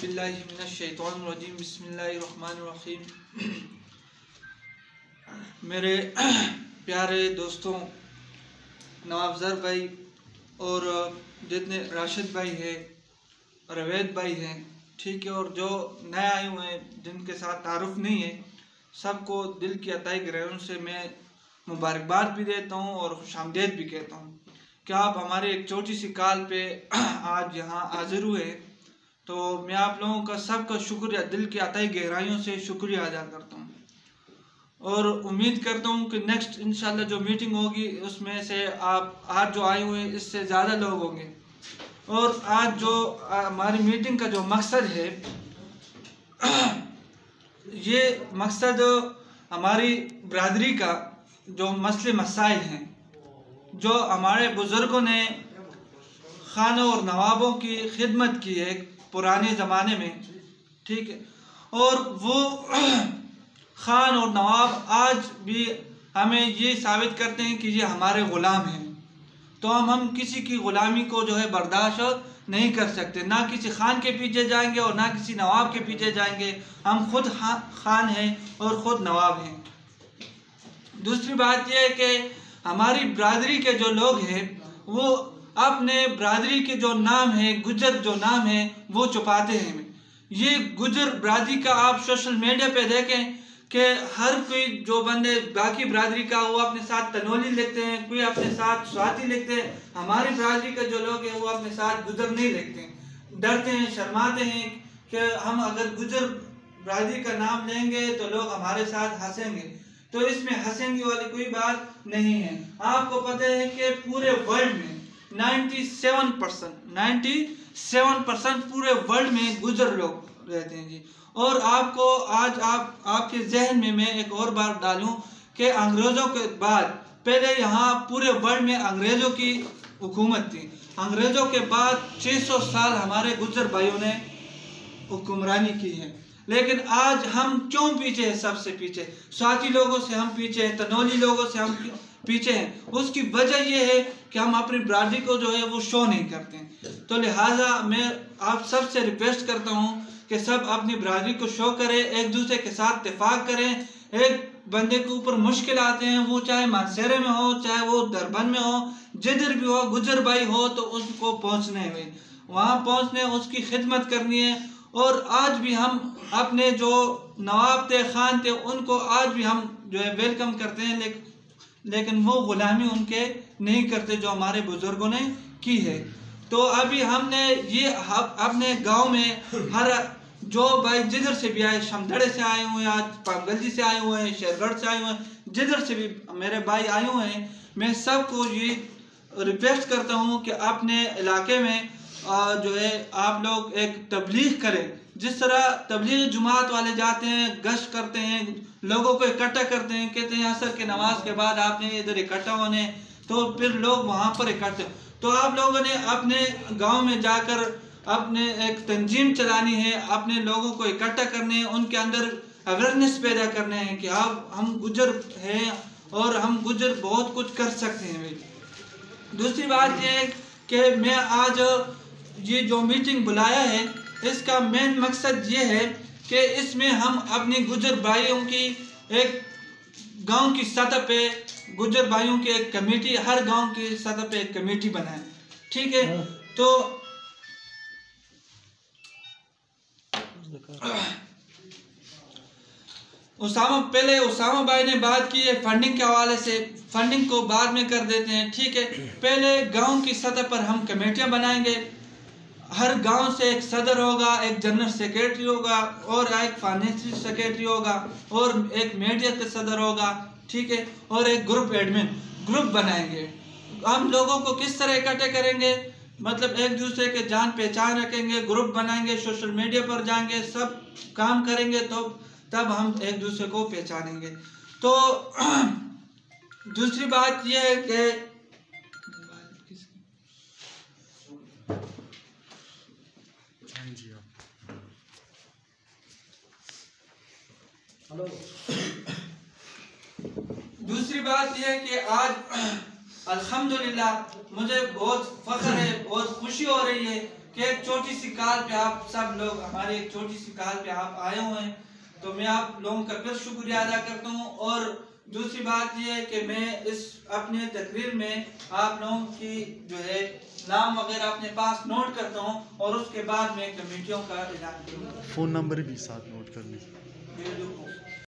औज़ुबिल्लाहिमिनश्शैतानिर्रजीम बिस्मिल्लाहिर्रहमानिर्रहीम। मेरे प्यारे दोस्तों, नवाब भाई और जितने राशिद भाई है, रवेद भाई हैं, ठीक है, और जो नए आए हुए हैं जिनके साथ तारुफ नहीं है, सबको दिल की अताई गहराइयों से मैं मुबारकबाद भी देता हूँ और खुशामदीद भी कहता हूँ कि आप हमारे एक छोटी सी कॉल पे आज यहाँ हाजिर हुए। तो मैं आप लोगों का सबका शुक्रिया, दिल की अताई गहराइयों से शुक्रिया अदा करता हूँ और उम्मीद करता हूँ कि नेक्स्ट इंशाल्लाह जो मीटिंग होगी उसमें से आप आज जो आए हुए हैं इससे ज़्यादा लोग होंगे। और आज जो हमारी मीटिंग का जो मकसद है, ये मकसद हमारी बरादरी का जो मसले मसाइल हैं, जो हमारे बुज़ुर्गों ने खानों और नवाबों की खिदमत की है पुराने ज़माने में, ठीक है, और वो खान और नवाब आज भी हमें ये साबित करते हैं कि ये हमारे ग़ुलाम हैं। तो हम किसी की ग़ुलामी को जो है बर्दाश्त नहीं कर सकते, ना किसी खान के पीछे जाएंगे और ना किसी नवाब के पीछे जाएंगे। हम खुद खान हैं और ख़ुद नवाब हैं। दूसरी बात यह है कि हमारी बरादरी के जो लोग हैं वो अपने बरादरी के जो नाम है, गुजर जो नाम है, वो छुपाते हैं। ये गुजर बरादरी का आप सोशल मीडिया पे देखें कि हर कोई जो बंदे बाकी बरादरी का वो अपने साथ तनोली लिखते हैं, कोई अपने साथ स्वाति लिखते हैं। हमारी बरादरी के जो लोग हैं वो अपने साथ गुजर नहीं लिखते हैं, डरते हैं, शर्माते हैं कि हम अगर गुजर बरादरी का नाम लेंगे तो लोग हमारे साथ हंसेंगे। तो इसमें हंसेंगे वाली कोई बात नहीं है। आपको पता है कि पूरे वर्ल्ड में 97% पूरे वर्ल्ड में गुजर लोग रहते हैं जी। और आपको आज आपके जहन में मैं एक और बात डालूं कि अंग्रेज़ों के बाद पहले यहाँ पूरे वर्ल्ड में अंग्रेज़ों की हुकूमत थी। अंग्रेज़ों के बाद 600 साल हमारे गुजर भाइयों ने हुक्मरानी की है, लेकिन आज हम क्यों पीछे हैं? सबसे पीछे स्वाति लोगों से हम पीछे हैं, तनोली लोगों से हम पीछे हैं। उसकी वजह यह है कि हम अपनी बरादरी को जो है वो शो नहीं करते हैं। तो लिहाजा मैं आप सब से रिक्वेस्ट करता हूँ कि सब अपनी बरादरी को शो करें, एक दूसरे के साथ इत्तेफाक करें। एक बंदे के ऊपर मुश्किल आते हैं, वो चाहे मानसेरे में हो, चाहे वो दरबन में हो, जिधर भी हो, गुजर भाई हो, तो उसको पहुँचने में, वहाँ पहुँचने, उसकी खिदमत करनी है। और आज भी हम अपने जो नवाब थे, खान थे, उनको आज भी हम जो है वेलकम करते हैं, लेकिन वो ग़ुलामी उनके नहीं करते जो हमारे बुज़ुर्गों ने की है। तो अभी हमने ये अपने गांव में हर जो भाई जिधर से भी आए, शमधड़े से आए हुए हैं, आज पागलजी से आए हुए हैं, शेरगढ़ से आए हुए हैं, जिधर से भी मेरे भाई आए हुए हैं, मैं सबको ये रिक्वेस्ट करता हूँ कि अपने इलाके में जो है आप लोग एक तबलीग करें। जिस तरह तबलीग जुमात वाले जाते हैं, गश्त करते हैं, लोगों को इकट्ठा करते हैं, कहते हैं असर के नमाज के बाद आपने इधर इकट्ठा होने, तो फिर लोग वहाँ पर इकट्ठे। तो आप लोगों ने अपने गांव में जाकर अपने एक तंजीम चलानी है, अपने लोगों को इकट्ठा करने हैं, उनके अंदर अवेयरनेस पैदा करने हैं कि हम गुजर हैं और हम गुजर बहुत कुछ कर सकते हैं। दूसरी बात यह है कि मैं आज ये जो मीटिंग बुलाया है, इसका मेन मकसद ये है कि इसमें हम अपनी गुजर भाइयों की एक गांव की सतह पे, गुजर भाइयों की एक कमेटी, हर गांव की सतह पे एक कमेटी बनाएं, ठीक है। तो उसामा भाई ने बात की है फंडिंग के हवाले से, फंडिंग को बाद में कर देते हैं, ठीक है। पहले गांव की सतह पर हम कमेटियां बनाएंगे। हर गांव से एक सदर होगा, एक जनरल सेक्रेटरी होगा और एक फाइनेंशियल सेक्रेटरी होगा और एक मीडिया का सदर होगा, ठीक है, और एक ग्रुप एडमिन ग्रुप बनाएंगे। हम लोगों को किस तरह इकट्ठे करेंगे, मतलब एक दूसरे के जान पहचान रखेंगे, ग्रुप बनाएंगे, सोशल मीडिया पर जाएंगे, सब काम करेंगे, तो तब हम एक दूसरे को पहचानेंगे। तो दूसरी बात यह है कि आज अल्हम्दुलिल्लाह मुझे बहुत फख्र है, बहुत खुशी हो रही है कि एक छोटी सी कॉल पे आप सब लोग हमारे एक छोटी सी कॉल पे आप आए हुए हैं, तो मैं आप लोगों का फिर शुक्रिया अदा करता हूँ। और दूसरी बात यह है कि मैं इस अपने तकरीर में आप लोगों की जो है नाम वगैरह अपने पास नोट करता हूँ और उसके बाद मैं कमेटियों का ऐलान करूँगा। फ़ोन नंबर भी साथ नोट कर लीजिए।